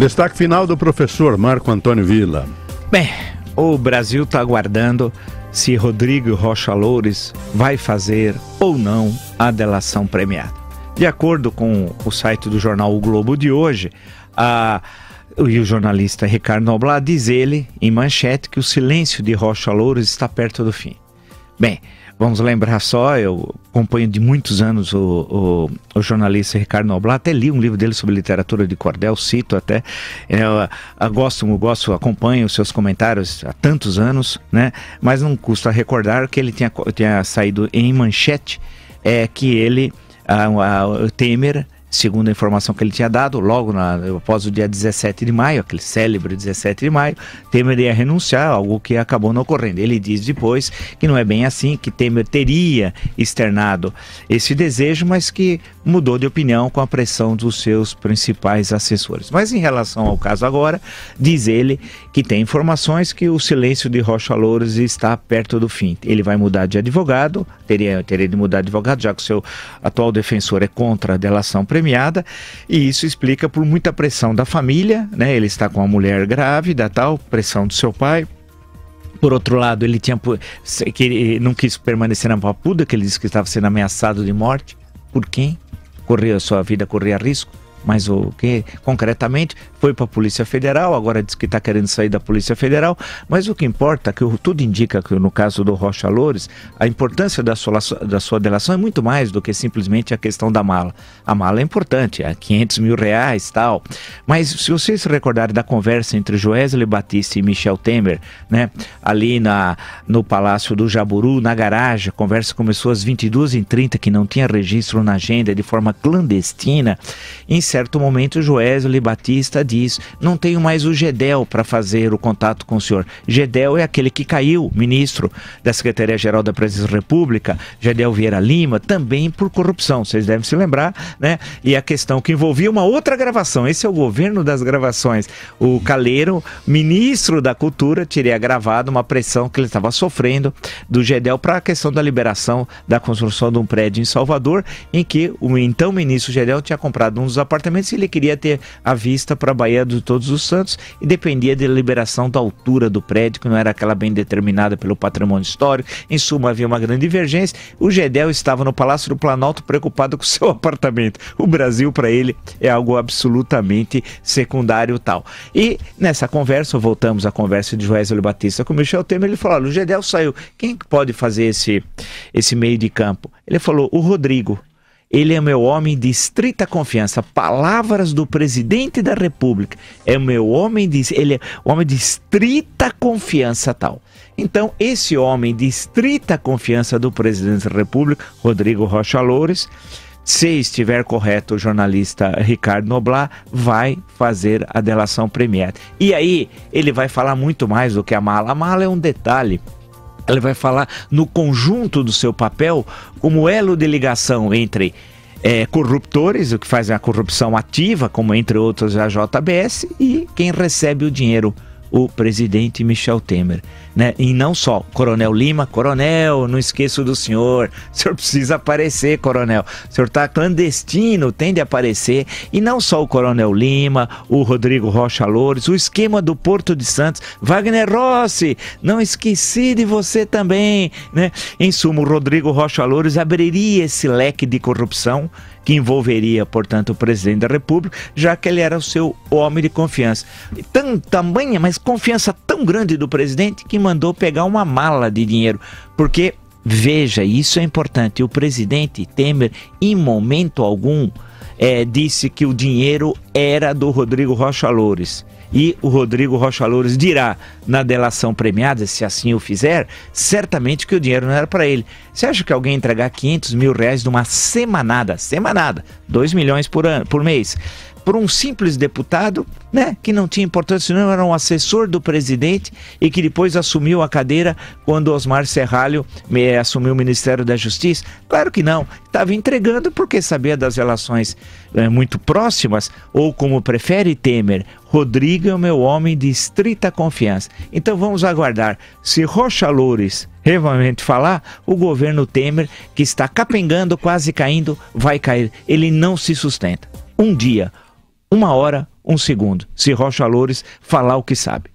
Destaque final do professor Marco Antônio Villa. Bem, o Brasil está aguardando se Rodrigo Rocha Loures vai fazer ou não a delação premiada. De acordo com o site do jornal O Globo de hoje, e o jornalista Ricardo Noblat diz ele, em manchete, que o silêncio de Rocha Loures está perto do fim. Bem, vamos lembrar só, eu acompanho de muitos anos o jornalista Ricardo Noblat, até li um livro dele sobre literatura de cordel, cito até, acompanho os seus comentários há tantos anos, né? Mas não custa recordar que ele tinha saído em manchete, que ele, o Temer, segundo a informação que ele tinha dado, logo após o dia 17 de maio, aquele célebre 17 de maio, Temer ia renunciar, algo que acabou não ocorrendo. Ele diz depois que não é bem assim, que Temer teria externado esse desejo, mas que mudou de opinião com a pressão dos seus principais assessores. Mas em relação ao caso agora, diz ele que tem informações que o silêncio de Rocha Loures está perto do fim. Ele vai mudar de advogado, teria de mudar de advogado, já que o seu atual defensor é contra a delação premiada, e isso explica por muita pressão da família, né? Ele está com uma mulher grávida, tal, pressão do seu pai. Por outro lado, ele não quis permanecer na Papuda, que ele disse que estava sendo ameaçado de morte. Por quem? Sua vida corria risco. Mas o que concretamente foi para a Polícia Federal, agora diz que está querendo sair da Polícia Federal, mas o que importa, que tudo indica que no caso do Rocha Loures, a importância da sua delação é muito mais do que simplesmente a questão da mala. A mala é importante, é 500 mil reais e tal, mas se vocês se recordarem da conversa entre Joesley Batista e Michel Temer, né, ali no Palácio do Jaburu, na garagem, a conversa começou às 22h30, que não tinha registro na agenda, de forma clandestina. Em certo momento, Joesley Batista diz: não tenho mais o Gedel para fazer o contato com o senhor. Gedel é aquele que caiu, ministro da Secretaria-Geral da Presidência da República, Gedel Vieira Lima, também por corrupção, vocês devem se lembrar, né? E a questão que envolvia uma outra gravação, esse é o governo das gravações. O Calheiro, ministro da Cultura, teria gravado uma pressão que ele estava sofrendo do Gedel para a questão da liberação da construção de um prédio em Salvador, em que o então ministro Gedel tinha comprado um dos apartamentos e ele queria ter a vista para a Baía de Todos os Santos e dependia da liberação da altura do prédio, que não era aquela bem determinada pelo patrimônio histórico. Em suma, havia uma grande divergência. O Gedel estava no Palácio do Planalto preocupado com o seu apartamento. O Brasil, para ele, é algo absolutamente secundário tal. E nessa conversa, voltamos à conversa de Joesley Batista com o Michel Temer, ele falou: olha, o Gedel saiu, quem pode fazer esse meio de campo? Ele falou: o Rodrigo. Ele é meu homem de estrita confiança. Palavras do presidente da República. Ele é homem de estrita confiança tal. Então, esse homem de estrita confiança do presidente da República, Rodrigo Rocha Loures, se estiver correto o jornalista Ricardo Noblat, vai fazer a delação premiada. E aí, ele vai falar muito mais do que a mala. A mala é um detalhe. Ele vai falar no conjunto do seu papel como elo de ligação entre corruptores, o que faz a corrupção ativa, como entre outros a JBS, e quem recebe o dinheiro, o presidente Michel Temer, né? E não só, Coronel Lima, coronel, não esqueço do senhor precisa aparecer, coronel, o senhor está clandestino, tem de aparecer. E não só o Coronel Lima, o Rodrigo Rocha Loures, o esquema do Porto de Santos, Wagner Rossi, não esqueci de você também, né? Em suma, o Rodrigo Rocha Loures abriria esse leque de corrupção que envolveria, portanto, o presidente da República, já que ele era o seu homem de confiança. Tamanha, mas confiança tão grande do presidente que mandou pegar uma mala de dinheiro. Porque, veja, isso é importante, o presidente Temer, em momento algum, disse que o dinheiro era do Rodrigo Rocha Loures. E o Rodrigo Rocha Loures dirá na delação premiada, se assim o fizer, certamente que o dinheiro não era para ele. Você acha que alguém entregar 500 mil reais numa semanada, 2 milhões por mês, por um simples deputado, né, que não tinha importância nenhuma, era um assessor do presidente e que depois assumiu a cadeira quando Osmar Serralho assumiu o Ministério da Justiça? Claro que não, estava entregando porque sabia das relações muito próximas, ou como prefere Temer, Rodrigo é o meu homem de estrita confiança. Então vamos aguardar, se Rocha Loures realmente falar, o governo Temer, que está capengando, quase caindo, vai cair. Ele não se sustenta. Um dia, uma hora, um segundo, se Rocha Loures falar o que sabe.